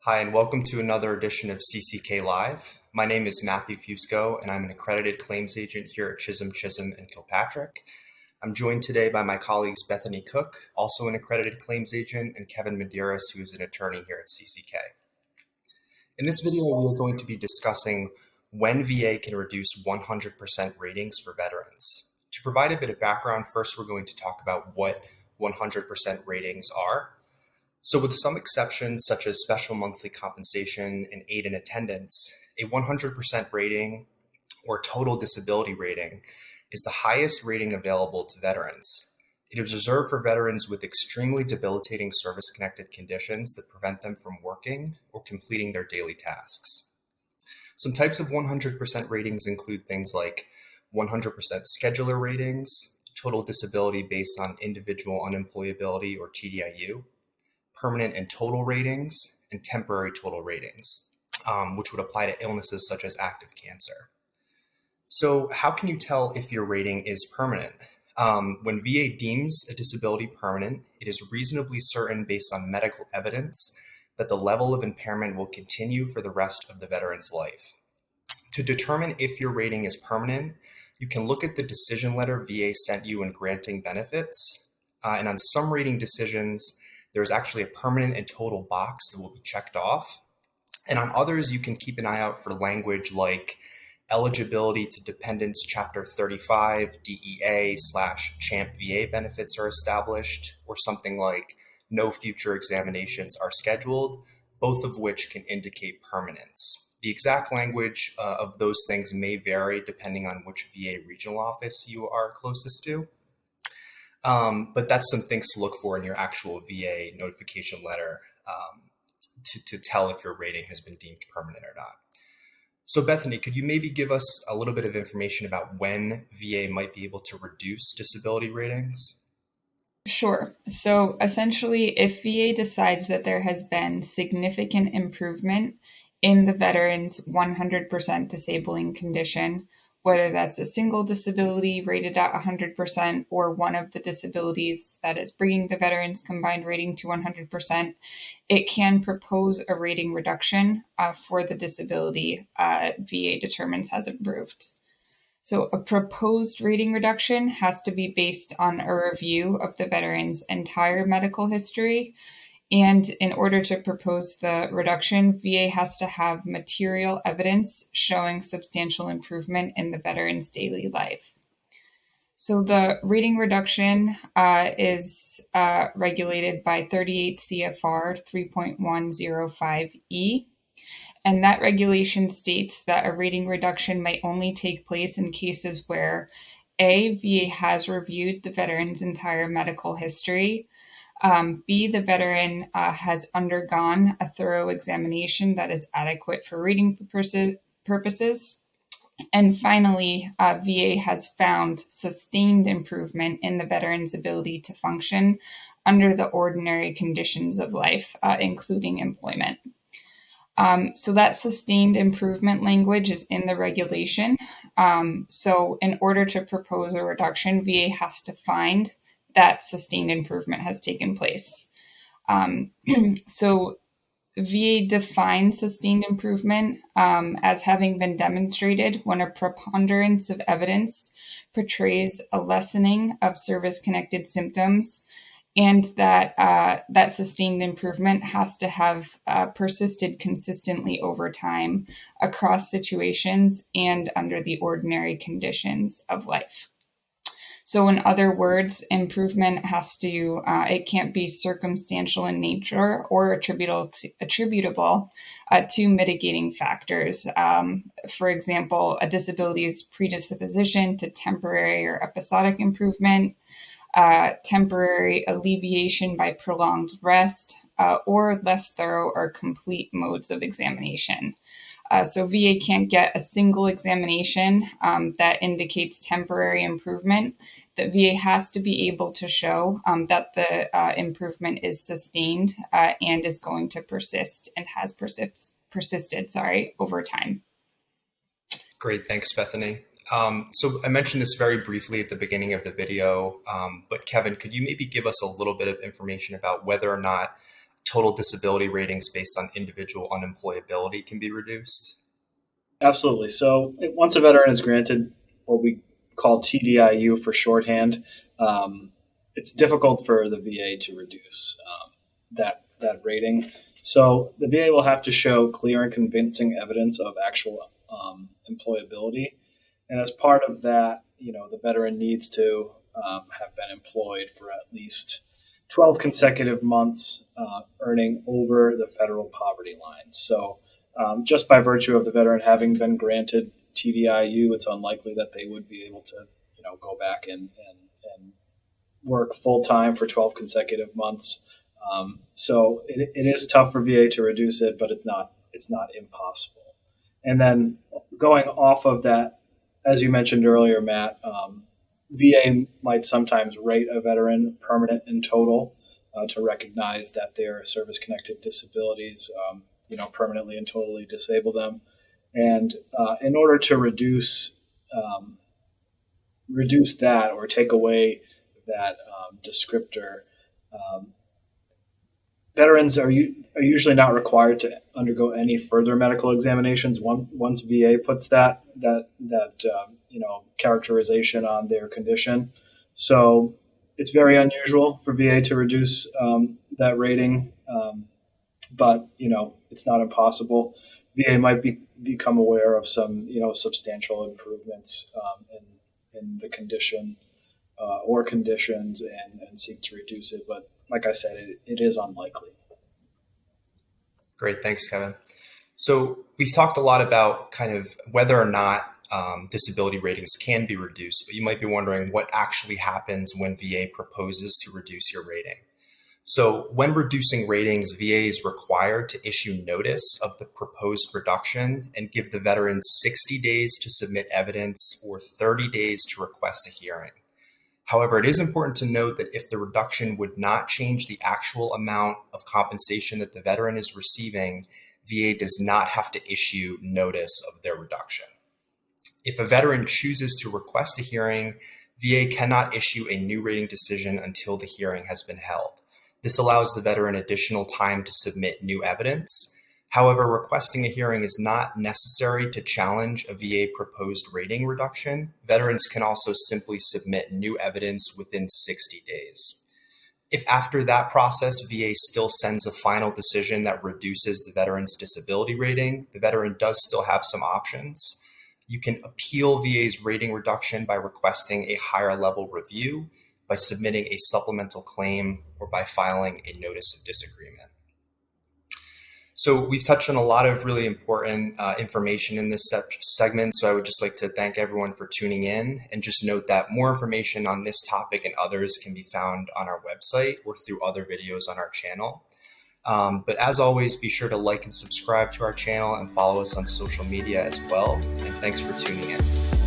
Hi, and welcome to another edition of CCK Live. My name is Matthew Fusco, and I'm an accredited claims agent here at Chisholm, and Kilpatrick. I'm joined today by my colleagues Bethany Cook, also an accredited claims agent, and Kevin Medeiros, who is an attorney here at CCK. In this video, we are going to be discussing when VA can reduce 100% ratings for veterans. To provide a bit of background, first we're going to talk about what 100% ratings are. So with some exceptions, such as special monthly compensation and aid in attendance, a 100% rating or total disability rating is the highest rating available to veterans. It is reserved for veterans with extremely debilitating service-connected conditions that prevent them from working or completing their daily tasks. Some types of 100% ratings include things like 100% schedular ratings, total disability based on individual unemployability or TDIU, permanent and total ratings, and temporary total ratings, which would apply to illnesses such as active cancer. So how can you tell if your rating is permanent? When VA deems a disability permanent, it is reasonably certain based on medical evidence that the level of impairment will continue for the rest of the veteran's life. To determine if your rating is permanent, you can look at the decision letter VA sent you in granting benefits. And on some rating decisions, there's actually a permanent and total box that will be checked off. And on others, you can keep an eye out for language like eligibility to dependents Chapter 35 DEA/CHAMP VA benefits are established, or something like no future examinations are scheduled, both of which can indicate permanence. The exact language of those things may vary depending on which VA regional office you are closest to. But that's some things to look for in your actual VA notification letter to tell if your rating has been deemed permanent or not. So Bethany, could you maybe give us a little bit of information about when VA might be able to reduce disability ratings? Sure. So essentially, if VA decides that there has been significant improvement in the veteran's 100% disabling condition, whether that's a single disability rated at 100% or one of the disabilities that is bringing the veteran's combined rating to 100%, it can propose a rating reduction for the disability VA determines has improved. So a proposed rating reduction has to be based on a review of the veteran's entire medical history. And in order to propose the reduction, VA has to have material evidence showing substantial improvement in the veteran's daily life. So the rating reduction is regulated by 38 CFR 3.105E. And that regulation states that a rating reduction may only take place in cases where A, VA has reviewed the veteran's entire medical history, B, the veteran has undergone a thorough examination that is adequate for rating purposes. And finally, VA has found sustained improvement in the veteran's ability to function under the ordinary conditions of life, including employment. So that sustained improvement language is in the regulation. So in order to propose a reduction, VA has to find that sustained improvement has taken place. So VA defines sustained improvement as having been demonstrated when a preponderance of evidence portrays a lessening of service-connected symptoms, and that that sustained improvement has to have persisted consistently over time across situations and under the ordinary conditions of life. So in other words, improvement has to, it can't be circumstantial in nature or attributable to mitigating factors. For example, a disability's predisposition to temporary or episodic improvement, temporary alleviation by prolonged rest, or less thorough or complete modes of examination. So VA can't get a single examination that indicates temporary improvement. The VA has to be able to show that the improvement is sustained and is going to persist and has persisted over time. Great, thanks, Bethany. So I mentioned this very briefly at the beginning of the video, but Kevin, could you maybe give us a little bit of information about whether or not total disability ratings based on individual unemployability can be reduced? Absolutely. So once a veteran is granted what we call TDIU for shorthand, it's difficult for the VA to reduce that rating. So the VA will have to show clear and convincing evidence of actual employability, and as part of that, the veteran needs to have been employed for at least 12 consecutive months, earning over the federal poverty line. So just by virtue of the veteran having been granted TDIU, it's unlikely that they would be able to, go back and work full time for 12 consecutive months. So it is tough for VA to reduce it, but it's not impossible. And then going off of that, as you mentioned earlier, Matt, VA might sometimes rate a veteran permanent and total to recognize that their service-connected disabilities, permanently and totally disable them. And in order to reduce that or take away that descriptor, veterans are usually not required to undergo any further medical examinations once VA puts that characterization on their condition. So it's very unusual for VA to reduce that rating, but it's not impossible. VA might become aware of some substantial improvements in the condition or conditions and seek to reduce it, but like I said, it is unlikely. Great. Thanks, Kevin. So we've talked a lot about kind of whether or not disability ratings can be reduced, but you might be wondering what actually happens when VA proposes to reduce your rating. So when reducing ratings, VA is required to issue notice of the proposed reduction and give the veteran 60 days to submit evidence or 30 days to request a hearing. However, it is important to note that if the reduction would not change the actual amount of compensation that the veteran is receiving, VA does not have to issue notice of their reduction. If a veteran chooses to request a hearing, VA cannot issue a new rating decision until the hearing has been held. This allows the veteran additional time to submit new evidence. However, requesting a hearing is not necessary to challenge a VA proposed rating reduction. Veterans can also simply submit new evidence within 60 days. If after that process, VA still sends a final decision that reduces the veteran's disability rating, the veteran does still have some options. You can appeal VA's rating reduction by requesting a higher level review, by submitting a supplemental claim, or by filing a notice of disagreement. So we've touched on a lot of really important information in this segment. So I would just like to thank everyone for tuning in, and just note that more information on this topic and others can be found on our website or through other videos on our channel. But as always, be sure to like and subscribe to our channel and follow us on social media as well. And thanks for tuning in.